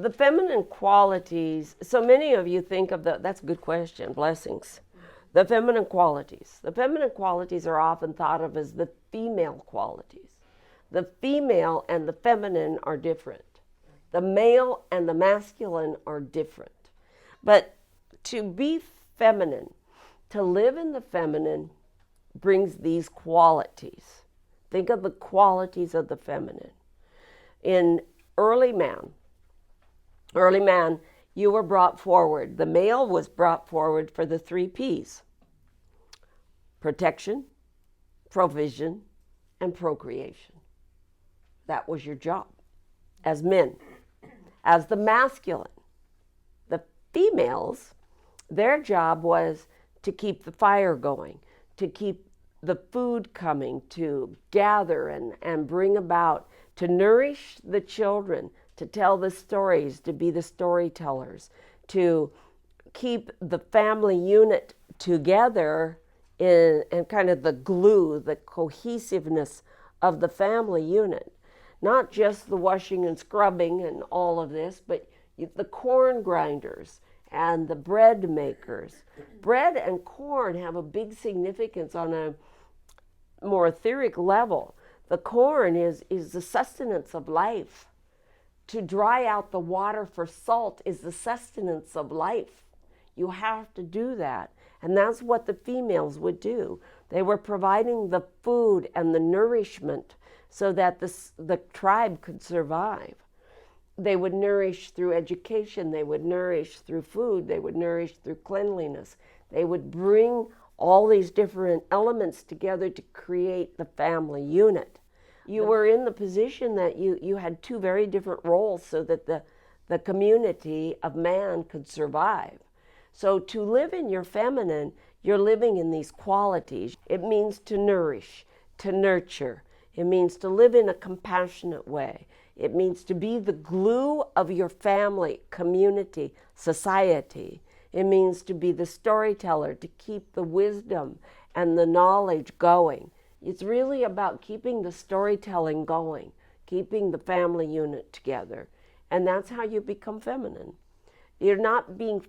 The feminine qualities, so many of you think of that's a good question, blessings. The feminine qualities. The feminine qualities are often thought of as the female qualities. The female and the feminine are different. The male and the masculine are different. But to be feminine, to live in the feminine, brings these qualities. Think of the qualities of the feminine. In early man, you were brought forward. The male was brought forward for the 3 P's: protection, provision, and procreation. That was your job as men. As the masculine, the females, their job was to keep the fire going, to keep the food coming, to gather and bring about, to nourish the children, to tell the stories, to be the storytellers, to keep the family unit together and kind of the glue, the cohesiveness of the family unit. Not just the washing and scrubbing and all of this, but the corn grinders and the bread makers. Bread and corn have a big significance on a more etheric level. The corn is the sustenance of life. To dry out the water for salt is the sustenance of life. You have to do that. And that's what the females would do. They were providing the food and the nourishment so that the tribe could survive. They would nourish through education. They would nourish through food. They would nourish through cleanliness. They would bring all these different elements together to create the family unit. You were in the position that you had 2 very different roles so that the community of man could survive. So to live in your feminine, you're living in these qualities. It means to nourish, to nurture. It means to live in a compassionate way. It means to be the glue of your family, community, society. It means to be the storyteller, to keep the wisdom and the knowledge going. It's really about keeping the storytelling going, keeping the family unit together. And that's how you become feminine. You're not being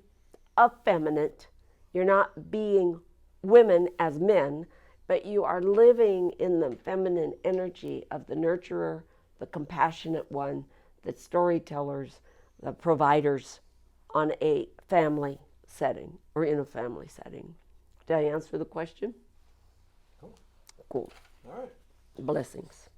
effeminate. You're not being women as men, but you are living in the feminine energy of the nurturer, the compassionate one, the storytellers, the providers on a family setting or in a family setting. Did I answer the question? Cool. Cool. All right. Blessings.